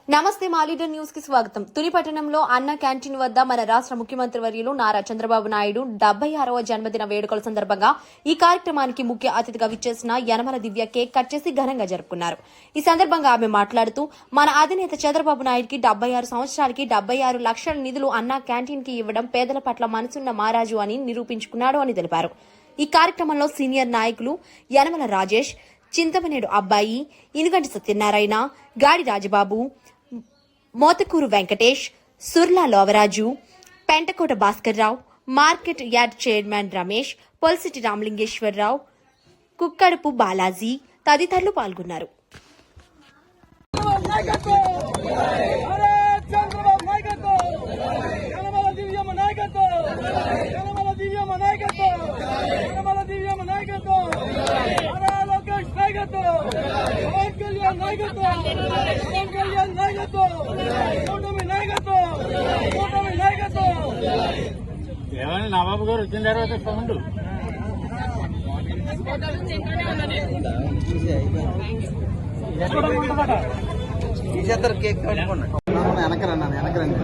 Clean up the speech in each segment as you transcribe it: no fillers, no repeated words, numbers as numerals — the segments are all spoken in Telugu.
నమస్తే మా లీడర్ న్యూస్ కి స్వాగతం. తుని పట్టణంలో అన్న క్యాంటీన్ వద్ద మన రాష్ట్ర ముఖ్యమంత్రి వర్యులు నారా చంద్రబాబు నాయుడు 76వ జన్మదిన వేడుకల సందర్భంగా ఈ కార్యక్రమానికి ముఖ్య అతిథిగా విచ్చేసిన యనమల దివ్య కేక్ కట్ చేసి ఘనంగా జరుపుకున్నారు. ఈ సందర్భంగా ఆమె మాట్లాడుతూ మన అధినేత చంద్రబాబు నాయుడుకి 76 సంవత్సరాలకి 76 లక్షల నిధులు అన్న క్యాంటీన్ కి ఇవ్వడం పేదల పట్ల మనసున్న మారాజు అని నిరూపించుకున్నాడు అని తెలిపారు. ఈ కార్యక్రమంలో సీనియర్ నాయకులు యనమల రాజేష్, చింతమనేడు అబ్బాయి, Inuganti Satyanarayana, Gadi Rajababu, Mothakuru Venkatesh, Surla Lovaraju, Pentakota Bhaskarrao, market yard chairman Ramesh, Polsiti Ramalingeswararao, Kukkadapu Balaji తదితరులు పాల్గొన్నారు. ఏమైనా నవాబు గారు వచ్చిన తర్వాత సౌండ్ తీసేస్తారు. కేక్ వెనకరండి వెనకరండి.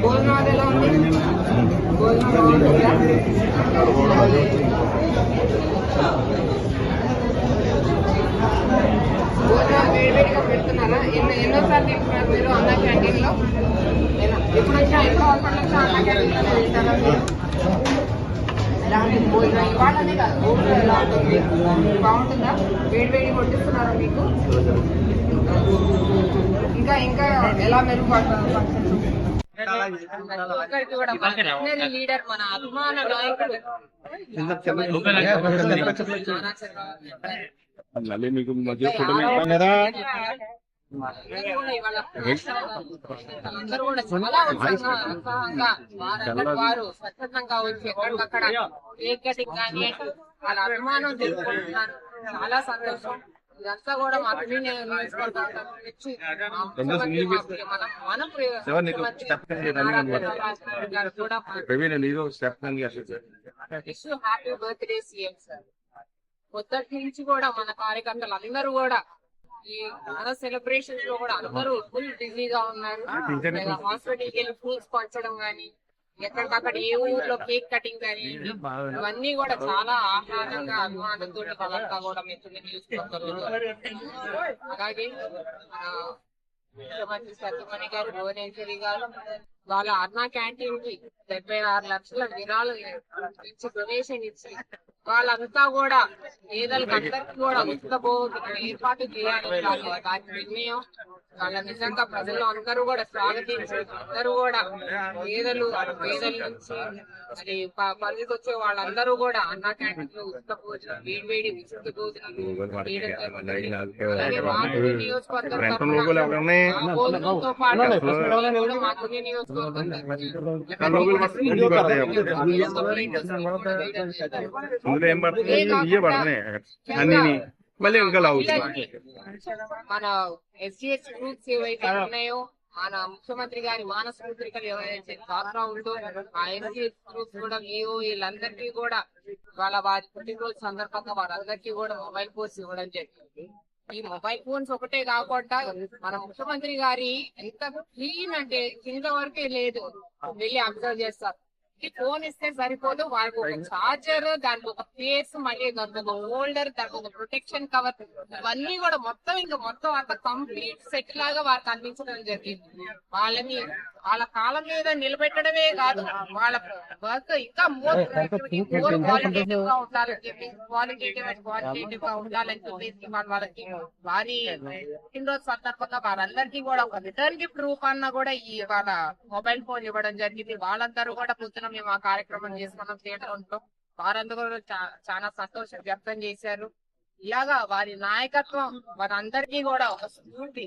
భోజనాలు ఎలా ఉంది? భోజనం వేడివేడిగా పెడుతున్నారా? ఎన్నోసార్లు తింటున్నారు మీరు అన్న క్యాంటీన్ లో? ఎప్పుడు వచ్చా ఇంకో హాస్పిటల్ వచ్చా అన్న క్యాంటీన్ లోనే తింటారా మీరు? ఎలా ఉంది భోజనం? ఇవాళనే కాదు, భోజనం ఎలా ఉంటుంది? బాగుంటుందా? వేడివేడి కొట్టిస్తున్నారా మీకు? ఇంకా ఇంకా ఎలా మెరుగుపడుతున్నారు? లీడర్ మన అభిమాన నాయకుడు అందరూ కూడా చాలా ఉత్సాహంగా వారు స్వచ్ఛందంగా వచ్చి ఎక్కడికక్కడ కేక్ కటింగ్ కానీ వాళ్ళ అభిమానం తెలుసుకుంటున్నారు. చాలా సంతోషం. ఇదంతా కూడా మా తుని నియోజకవర్గం హ్యాపీ బర్త్డే సీఎం సార్. పొద్దుటి నుంచి కూడా మన కార్యకర్తలు అందరూ కూడా ఈ సెలబ్రేషన్స్ లో కూడా అందరూ ఫుల్ బిజీగా ఉన్నారు. హాస్పిటల్కి వెళ్ళి ఫ్రూట్స్ పంచడం గానీ, ఎక్కడికక్కడ ఏ ఊర్లో కేక్ కటింగ్ కానీ, ఇవన్నీ కూడా చాలా ఆహ్లాదంగా అభిమానంతో వాళ్ళంతా కూడా మెచ్చుకుని నియోజకవర్గంలో. అలాగే ముఖ్యమంత్రి సత్యమణి గారు, భువనేశ్వరి గారు వాళ్ళ అన్నా క్యాంటీన్ కి 76 లక్షల విరాళం ఇచ్చి డొనేషన్ ఇచ్చి వాళ్ళంతా కూడా పేదలకు అందరికీ కూడా ఉచిత భోజనం ఏర్పాటు చేయాలని దాని నిర్ణయం. వాళ్ళ నిజంగా ప్రజలు అందరూ కూడా స్వాగతించి అందరూ కూడా పేదల నుంచి మరి పనులకు వచ్చే వాళ్ళందరూ కూడా అన్నా క్యాంటీన్ లో ఉచిత భోజనం, వేడివేడి ఉచిత భోజనం నియోజకవర్గంతో పాటు మా తుని నియోజకవర్గం మన ఎస్జిఎస్ గ్రూప్స్ ఏవైతే ఉన్నాయో, మన ముఖ్యమంత్రి గారి మానస పుత్రికలు ఎవరైతే పాత్ర ఉందో ఆ ఎస్జిఎస్ గ్రూప్స్ కూడా వీళ్ళందరికీ కూడా వారి పుట్టినరోజు సందర్భంగా వారందరికీ కూడా మొబైల్ ఫోన్స్ ఇవ్వడం జరిగింది. ఈ మొబైల్ ఫోన్స్ ఒకటే కాకుండా మన ముఖ్యమంత్రి గారి ఎంత క్లీన్ అంటే కింద వరకే లేదు, వెళ్ళి అబ్జర్వ్ చేస్తారు. ఫోన్ ఇస్తే సరిపోదు, వారికి ఒక చార్జర్, దానికి ఒక కేస్, మళ్ళీ దానికి ఒక హోల్డర్, దానికి ఒక ప్రొటెక్షన్ కవర్, ఇవన్నీ కూడా మొత్తం అంత కంప్లీట్ సెట్ లాగా వారికి అందించడం జరిగింది. వాళ్ళ కాలం మీద నిలబెట్టడమే కాదు, వాళ్ళ వర్క్ ఇంకా మోర్ క్వాలిటేటివ్ గా ఉండాలని చెప్పి క్వాలిటేటివ్ గా ఉండాలని చెప్పేసి వాళ్ళకి వారి పుట్టినరోజు సందర్భంగా వారందరికీ కూడా ఒక రిటర్న్ గిఫ్ట్ రూపాన్న కూడా ఈ వాళ్ళ మొబైల్ ఫోన్ ఇవ్వడం జరిగింది. వాళ్ళందరూ కూడా పొద్దున మేము ఆ కార్యక్రమం చేసుకున్నాం థియేటర్ లో. వారందరూ కూడా చాలా సంతోషం వ్యక్తం చేశారు. ఇలాగా వారి నాయకత్వం మనందరికీ కూడా ఒక స్ఫూర్తి.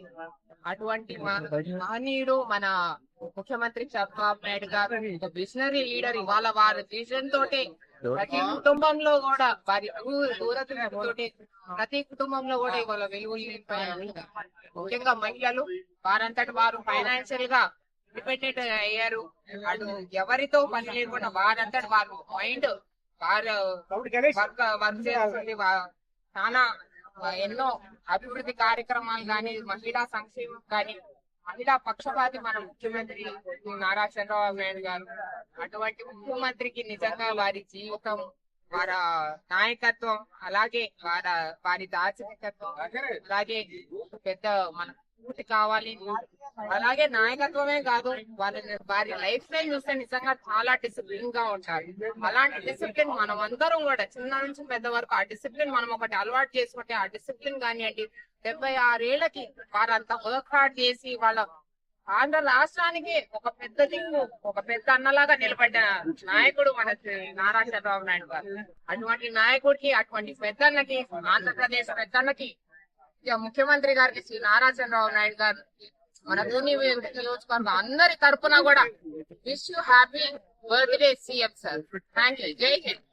అటువంటి మహనీయుడు మన ముఖ్యమంత్రి చంద్రబాబు నాయుడు గారు ఒక విజనరీ లీడర్. ఇవాళ వారి విజన్ తోటే ప్రతి కుటుంబంలో కూడా వారి దూరదృష్టితోటి ప్రతి కుటుంబంలో కూడా ఇవాళ వెలుగులు నింపాయి. ముఖ్యంగా మహిళలు వారంతటి వారు ఫైనాన్షియల్ గా ఇండిపెండెంట్ అయ్యారు. అటు ఎవరితో పని లేకుండా వారంతటి వారు మైండ్ వారు వర్క్ చేస్తుంది. చాలా ఎన్నో అభివృద్ధి కార్యక్రమాలు కానీ, మహిళా సంక్షేమం కానీ, మహిళా పక్షపాతి మన ముఖ్యమంత్రి నారా చంద్రబాబు నాయుడు గారు. అటువంటి ముఖ్యమంత్రికి నిజంగా వారి జీవితం, వారి నాయకత్వం, అలాగే వారి దార్శనికత్వం, అలాగే పెద్ద మన పూర్తి కావాలి. అలాగే నాయకత్వమే కాదు, వారి లైఫ్ స్టైల్ చూస్తే నిజంగా చాలా డిసిప్లిన్ గా ఉంటారు. అలాంటి డిసిప్లిన్ మనం అందరం కూడా చిన్న నుంచి పెద్ద వరకు ఆ డిసిప్లిన్ మనం ఒకటి అలవాటు చేసుకుంటే, ఆ డిసిప్లిన్ కానివ్వండి 76 ఏళ్లకి వారంతా వర్క్ హార్డ్ చేసి వాళ్ళ ఆంధ్ర రాష్ట్రానికి ఒక పెద్ద దిక్కు, ఒక పెద్ద అన్నలాగా నిలబడ్డ నాయకుడు మన నారా చంద్రబాబు నాయుడు గారు. అటువంటి నాయకుడికి, అటువంటి పెద్దన్నకి, ఆంధ్రప్రదేశ్ పెద్దన్నకి, ముఖ్యమంత్రి గారికి శ్రీ నారా చంద్రబాబు నాయుడు గారు మన ధోని నియోజకవర్గం అందరి తరపున కూడా wish you happy birthday CM sir. Thank you. జై హింద్.